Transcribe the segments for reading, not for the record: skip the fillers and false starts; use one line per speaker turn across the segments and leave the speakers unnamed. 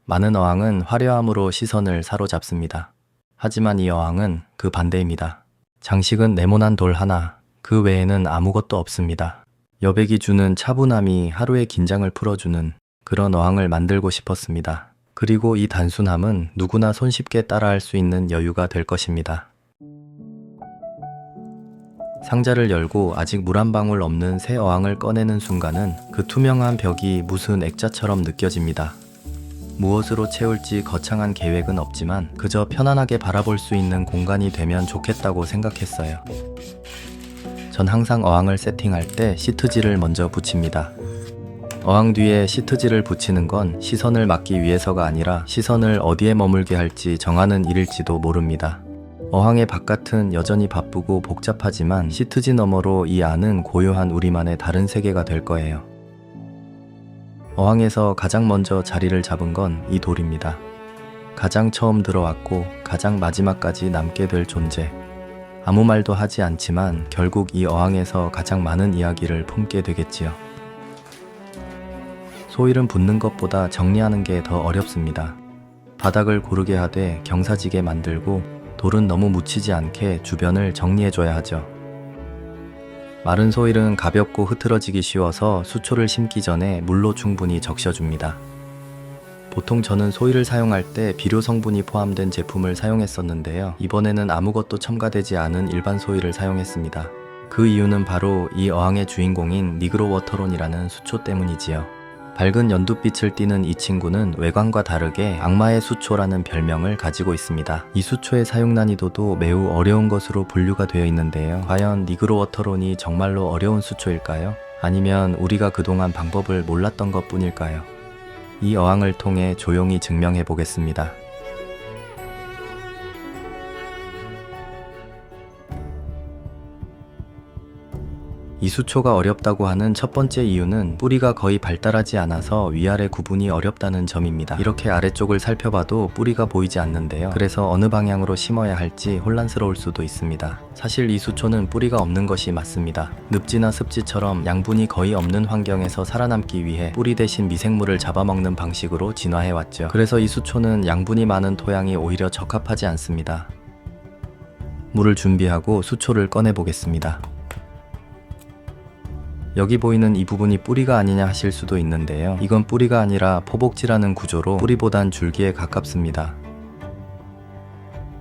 많은 어항은 화려함으로 시선을 사로잡습니다. 하지만 이 어항은 그 반대입니다. 장식은 네모난 돌 하나, 그 외에는 아무것도 없습니다. 여백이 주는 차분함이 하루의 긴장을 풀어주는 그런 어항을 만들고 싶었습니다. 그리고 이 단순함은 누구나 손쉽게 따라할 수 있는 여유가 될 것입니다. 상자를 열고 아직 물 한 방울 없는 새 어항을 꺼내는 순간은 그 투명한 벽이 무슨 액자처럼 느껴집니다. 무엇으로 채울지 거창한 계획은 없지만 그저 편안하게 바라볼 수 있는 공간이 되면 좋겠다고 생각했어요. 전 항상 어항을 세팅할 때 시트지를 먼저 붙입니다. 어항 뒤에 시트지를 붙이는 건 시선을 막기 위해서가 아니라 시선을 어디에 머물게 할지 정하는 일일지도 모릅니다. 어항의 바깥은 여전히 바쁘고 복잡하지만 시트지 너머로 이 안은 고요한 우리만의 다른 세계가 될 거예요. 어항에서 가장 먼저 자리를 잡은 건 이 돌입니다. 가장 처음 들어왔고 가장 마지막까지 남게 될 존재. 아무 말도 하지 않지만 결국 이 어항에서 가장 많은 이야기를 품게 되겠지요. 소일은 붓는 것보다 정리하는 게 더 어렵습니다. 바닥을 고르게 하되 경사지게 만들고 돌은 너무 묻히지 않게 주변을 정리해줘야 하죠. 마른 소일은 가볍고 흐트러지기 쉬워서 수초를 심기 전에 물로 충분히 적셔줍니다. 보통 저는 소일을 사용할 때 비료 성분이 포함된 제품을 사용했었는데요. 이번에는 아무것도 첨가되지 않은 일반 소일을 사용했습니다. 그 이유는 바로 이 어항의 주인공인 니그로 워터론이라는 수초 때문이지요. 밝은 연두빛을 띠는 이 친구는 외관과 다르게 악마의 수초라는 별명을 가지고 있습니다. 이 수초의 사용 난이도도 매우 어려운 것으로 분류가 되어 있는데요. 과연 니그로 워터론이 정말로 어려운 수초일까요? 아니면 우리가 그동안 방법을 몰랐던 것 뿐일까요? 이 어항을 통해 조용히 증명해 보겠습니다. 이 수초가 어렵다고 하는 첫 번째 이유는 뿌리가 거의 발달하지 않아서 위아래 구분이 어렵다는 점입니다. 이렇게 아래쪽을 살펴봐도 뿌리가 보이지 않는데요. 그래서 어느 방향으로 심어야 할지 혼란스러울 수도 있습니다. 사실 이 수초는 뿌리가 없는 것이 맞습니다. 늪지나 습지처럼 양분이 거의 없는 환경에서 살아남기 위해 뿌리 대신 미생물을 잡아먹는 방식으로 진화해왔죠. 그래서 이 수초는 양분이 많은 토양이 오히려 적합하지 않습니다. 물을 준비하고 수초를 꺼내 보겠습니다. 여기 보이는 이 부분이 뿌리가 아니냐 하실 수도 있는데요. 이건 뿌리가 아니라 포복지라는 구조로 뿌리보단 줄기에 가깝습니다.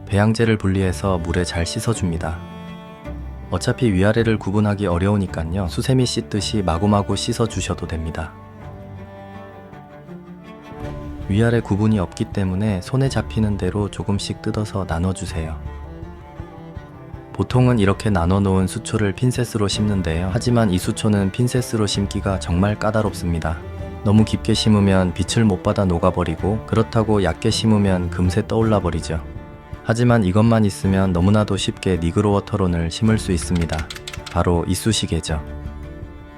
배양제를 분리해서 물에 잘 씻어줍니다. 어차피 위아래를 구분하기 어려우니까요. 수세미 씻듯이 마구마구 씻어주셔도 됩니다. 위아래 구분이 없기 때문에 손에 잡히는 대로 조금씩 뜯어서 나눠주세요. 보통은 이렇게 나눠 놓은 수초를 핀셋으로 심는데요. 하지만 이 수초는 핀셋으로 심기가 정말 까다롭습니다. 너무 깊게 심으면 빛을 못 받아 녹아버리고 그렇다고 얕게 심으면 금세 떠올라 버리죠. 하지만 이것만 있으면 너무나도 쉽게 니그로 워터론을 심을 수 있습니다. 바로 이쑤시개죠.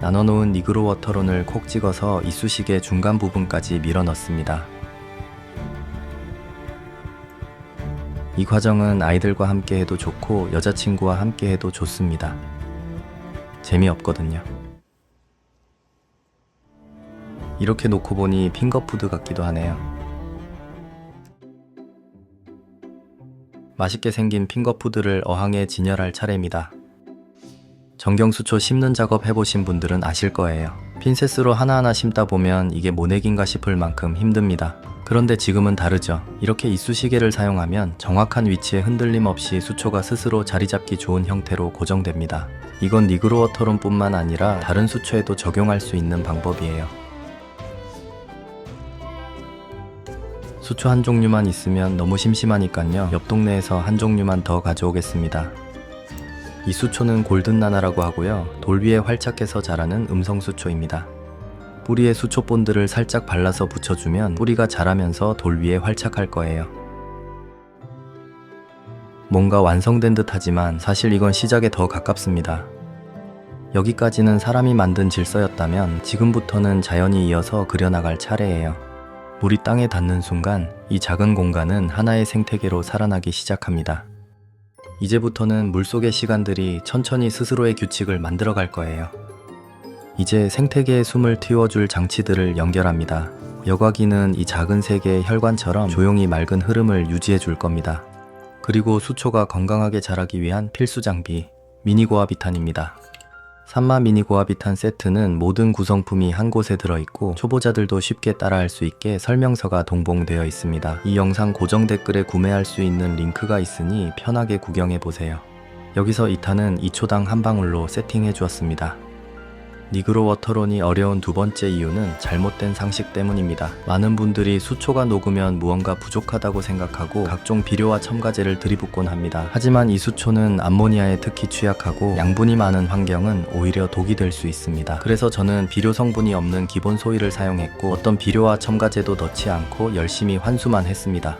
나눠 놓은 니그로 워터론을 콕 찍어서 이쑤시개 중간 부분까지 밀어 넣습니다. 이 과정은 아이들과 함께 해도 좋고 여자친구와 함께 해도 좋습니다. 재미없거든요. 이렇게 놓고 보니 핑거푸드 같기도 하네요. 맛있게 생긴 핑거푸드를 어항에 진열할 차례입니다. 정경수초 심는 작업 해보신 분들은 아실 거예요. 핀셋으로 하나하나 심다 보면 이게 모내기인가 싶을 만큼 힘듭니다. 그런데 지금은 다르죠. 이렇게 이쑤시개를 사용하면 정확한 위치에 흔들림 없이 수초가 스스로 자리 잡기 좋은 형태로 고정됩니다. 이건 니그로 워터론 뿐만 아니라 다른 수초에도 적용할 수 있는 방법이에요. 수초 한 종류만 있으면 너무 심심하니깐요. 옆 동네에서 한 종류만 더 가져오겠습니다. 이 수초는 골든나나라고 하고요. 돌 위에 활착해서 자라는 음성수초입니다. 뿌리에 수초 본드를 살짝 발라서 붙여주면 뿌리가 자라면서 돌 위에 활착할 거예요. 뭔가 완성된 듯 하지만 사실 이건 시작에 더 가깝습니다. 여기까지는 사람이 만든 질서였다면 지금부터는 자연이 이어서 그려나갈 차례예요. 물이 땅에 닿는 순간 이 작은 공간은 하나의 생태계로 살아나기 시작합니다. 이제부터는 물속의 시간들이 천천히 스스로의 규칙을 만들어갈 거예요. 이제 생태계의 숨을 틔워줄 장치들을 연결합니다. 여과기는 이 작은 세 개의 혈관처럼 조용히 맑은 흐름을 유지해 줄 겁니다. 그리고 수초가 건강하게 자라기 위한 필수 장비, 미니고아비탄입니다. 산마 미니고아비탄 세트는 모든 구성품이 한 곳에 들어있고 초보자들도 쉽게 따라할 수 있게 설명서가 동봉되어 있습니다. 이 영상 고정 댓글에 구매할 수 있는 링크가 있으니 편하게 구경해보세요. 여기서 2탄은 2초당 한 방울로 세팅해 주었습니다. 니그로 워터론이 어려운 두 번째 이유는 잘못된 상식 때문입니다. 많은 분들이 수초가 녹으면 무언가 부족하다고 생각하고 각종 비료와 첨가제를 들이붓곤 합니다. 하지만 이 수초는 암모니아에 특히 취약하고 양분이 많은 환경은 오히려 독이 될 수 있습니다. 그래서 저는 비료 성분이 없는 기본 소일을 사용했고 어떤 비료와 첨가제도 넣지 않고 열심히 환수만 했습니다.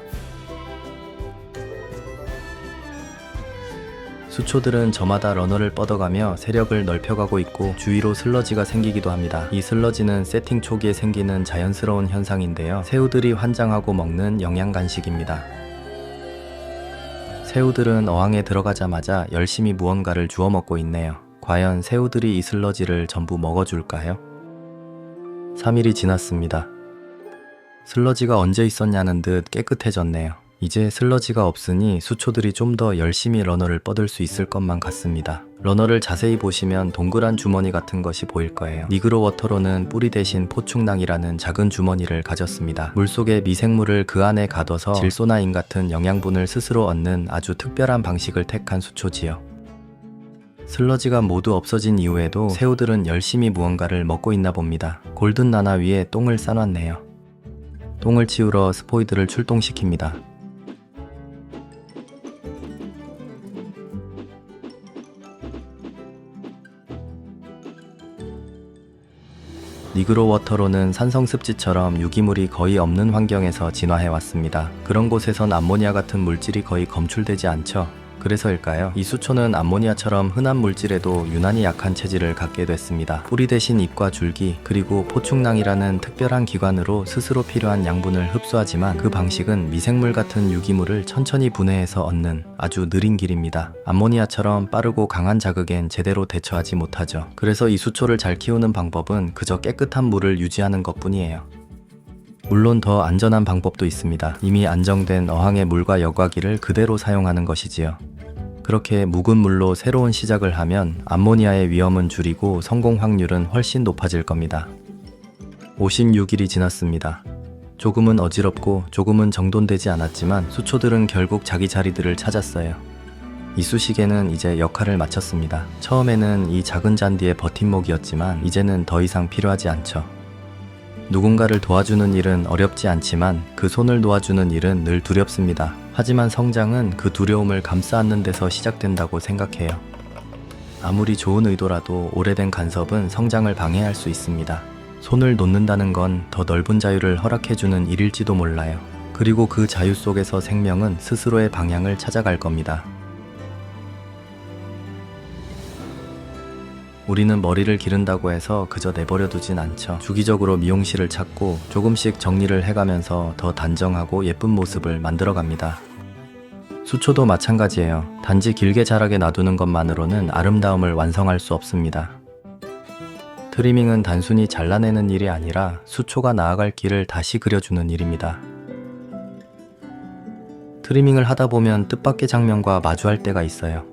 수초들은 저마다 러너를 뻗어가며 세력을 넓혀가고 있고 주위로 슬러지가 생기기도 합니다. 이 슬러지는 세팅 초기에 생기는 자연스러운 현상인데요. 새우들이 환장하고 먹는 영양 간식입니다. 새우들은 어항에 들어가자마자 열심히 무언가를 주워 먹고 있네요. 과연 새우들이 이 슬러지를 전부 먹어줄까요? 3일이 지났습니다. 슬러지가 언제 있었냐는 듯 깨끗해졌네요. 이제 슬러지가 없으니 수초들이 좀 더 열심히 러너를 뻗을 수 있을 것만 같습니다. 러너를 자세히 보시면 동그란 주머니 같은 것이 보일 거예요. 니그로 워터론은 뿌리 대신 포충낭이라는 작은 주머니를 가졌습니다. 물속의 미생물을 그 안에 가둬서 질소나인 같은 영양분을 스스로 얻는 아주 특별한 방식을 택한 수초지요. 슬러지가 모두 없어진 이후에도 새우들은 열심히 무언가를 먹고 있나 봅니다. 골든 나나 위에 똥을 싸놨네요. 똥을 치우러 스포이드를 출동시킵니다. 니그로 워터론은 산성습지처럼 유기물이 거의 없는 환경에서 진화해왔습니다. 그런 곳에선 암모니아 같은 물질이 거의 검출되지 않죠. 그래서일까요? 이 수초는 암모니아처럼 흔한 물질에도 유난히 약한 체질을 갖게 됐습니다. 뿌리 대신 잎과 줄기, 그리고 포충낭이라는 특별한 기관으로 스스로 필요한 양분을 흡수하지만 그 방식은 미생물 같은 유기물을 천천히 분해해서 얻는 아주 느린 길입니다. 암모니아처럼 빠르고 강한 자극엔 제대로 대처하지 못하죠. 그래서 이 수초를 잘 키우는 방법은 그저 깨끗한 물을 유지하는 것뿐이에요. 물론 더 안전한 방법도 있습니다. 이미 안정된 어항의 물과 여과기를 그대로 사용하는 것이지요. 그렇게 묵은 물로 새로운 시작을 하면 암모니아의 위험은 줄이고 성공 확률은 훨씬 높아질 겁니다. 56일이 지났습니다. 조금은 어지럽고 조금은 정돈되지 않았지만 수초들은 결국 자기 자리들을 찾았어요. 이쑤시개는 이제 역할을 마쳤습니다. 처음에는 이 작은 잔디의 버팀목이었지만 이제는 더 이상 필요하지 않죠. 누군가를 도와주는 일은 어렵지 않지만 그 손을 놓아주는 일은 늘 두렵습니다. 하지만 성장은 그 두려움을 감싸 안는 데서 시작된다고 생각해요. 아무리 좋은 의도라도 오래된 간섭은 성장을 방해할 수 있습니다. 손을 놓는다는 건 더 넓은 자유를 허락해주는 일일지도 몰라요. 그리고 그 자유 속에서 생명은 스스로의 방향을 찾아갈 겁니다. 우리는 머리를 기른다고 해서 그저 내버려 두진 않죠. 주기적으로 미용실을 찾고 조금씩 정리를 해가면서 더 단정하고 예쁜 모습을 만들어 갑니다. 수초도 마찬가지예요. 단지 길게 자라게 놔두는 것만으로는 아름다움을 완성할 수 없습니다. 트리밍은 단순히 잘라내는 일이 아니라 수초가 나아갈 길을 다시 그려주는 일입니다. 트리밍을 하다 보면 뜻밖의 장면과 마주할 때가 있어요.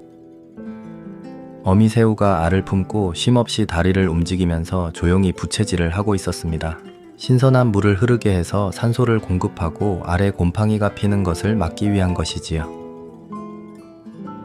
어미새우가 알을 품고 쉼없이 다리를 움직이면서 조용히 부채질을 하고 있었습니다. 신선한 물을 흐르게 해서 산소를 공급하고 알에 곰팡이가 피는 것을 막기 위한 것이지요.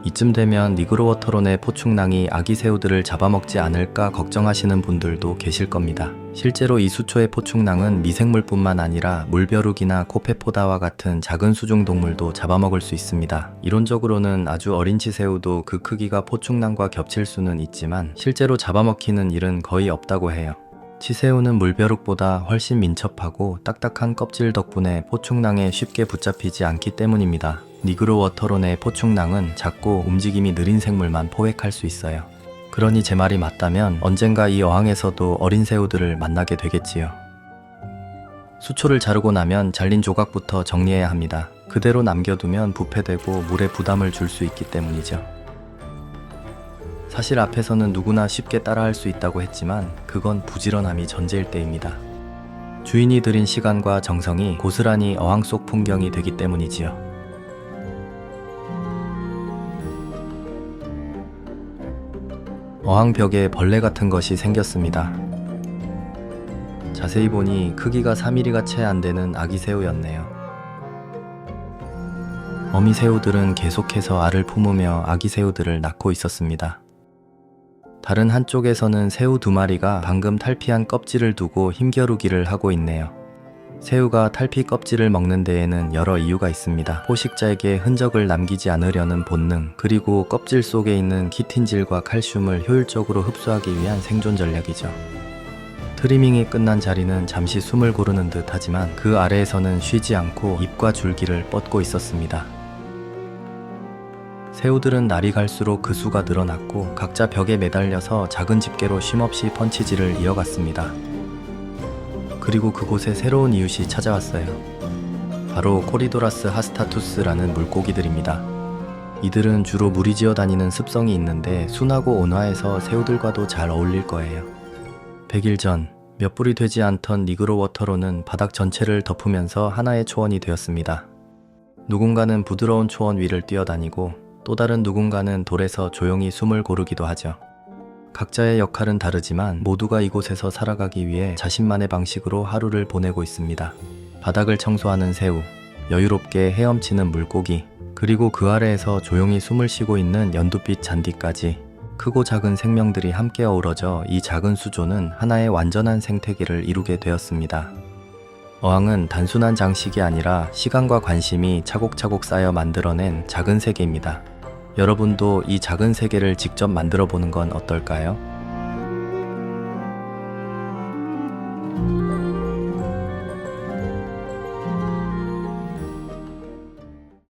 이쯤 되면 니그로 워터론의 포충낭이 아기 새우들을 잡아먹지 않을까 걱정하시는 분들도 계실 겁니다. 실제로 이 수초의 포충낭은 미생물뿐만 아니라 물벼룩이나 코페포다와 같은 작은 수중 동물도 잡아먹을 수 있습니다. 이론적으로는 아주 어린 치새우도 그 크기가 포충낭과 겹칠 수는 있지만 실제로 잡아먹히는 일은 거의 없다고 해요. 치새우는 물벼룩보다 훨씬 민첩하고 딱딱한 껍질 덕분에 포충낭에 쉽게 붙잡히지 않기 때문입니다. 니그로 워터론의 포충낭은 작고 움직임이 느린 생물만 포획할 수 있어요. 그러니 제 말이 맞다면 언젠가 이 어항에서도 어린 새우들을 만나게 되겠지요. 수초를 자르고 나면 잘린 조각부터 정리해야 합니다. 그대로 남겨두면 부패되고 물에 부담을 줄 수 있기 때문이죠. 사실 앞에서는 누구나 쉽게 따라할 수 있다고 했지만 그건 부지런함이 전제일 때입니다. 주인이 들인 시간과 정성이 고스란히 어항 속 풍경이 되기 때문이지요. 어항 벽에 벌레 같은 것이 생겼습니다. 자세히 보니 크기가 3mm가 채 안 되는 아기 새우였네요. 어미 새우들은 계속해서 알을 품으며 아기 새우들을 낳고 있었습니다. 다른 한쪽에서는 새우 2마리가 방금 탈피한 껍질을 두고 힘겨루기를 하고 있네요. 새우가 탈피 껍질을 먹는 데에는 여러 이유가 있습니다. 포식자에게 흔적을 남기지 않으려는 본능, 그리고 껍질 속에 있는 키틴질과 칼슘을 효율적으로 흡수하기 위한 생존 전략이죠. 트리밍이 끝난 자리는 잠시 숨을 고르는 듯 하지만 그 아래에서는 쉬지 않고 잎과 줄기를 뻗고 있었습니다. 새우들은 날이 갈수록 그 수가 늘어났고 각자 벽에 매달려서 작은 집게로 쉼없이 펀치질을 이어갔습니다. 그리고 그곳에 새로운 이웃이 찾아왔어요. 바로 코리도라스 하스타투스라는 물고기들입니다. 이들은 주로 무리지어 다니는 습성이 있는데 순하고 온화해서 새우들과도 잘 어울릴 거예요. 100일 전 몇 불이 되지 않던 니그로 워터로는 바닥 전체를 덮으면서 하나의 초원이 되었습니다. 누군가는 부드러운 초원 위를 뛰어다니고 또 다른 누군가는 돌에서 조용히 숨을 고르기도 하죠. 각자의 역할은 다르지만 모두가 이곳에서 살아가기 위해 자신만의 방식으로 하루를 보내고 있습니다. 바닥을 청소하는 새우, 여유롭게 헤엄치는 물고기, 그리고 그 아래에서 조용히 숨을 쉬고 있는 연두빛 잔디까지 크고 작은 생명들이 함께 어우러져 이 작은 수조는 하나의 완전한 생태계를 이루게 되었습니다. 어항은 단순한 장식이 아니라 시간과 관심이 차곡차곡 쌓여 만들어낸 작은 세계입니다. 여러분도 이 작은 세계를 직접 만들어 보는 건 어떨까요?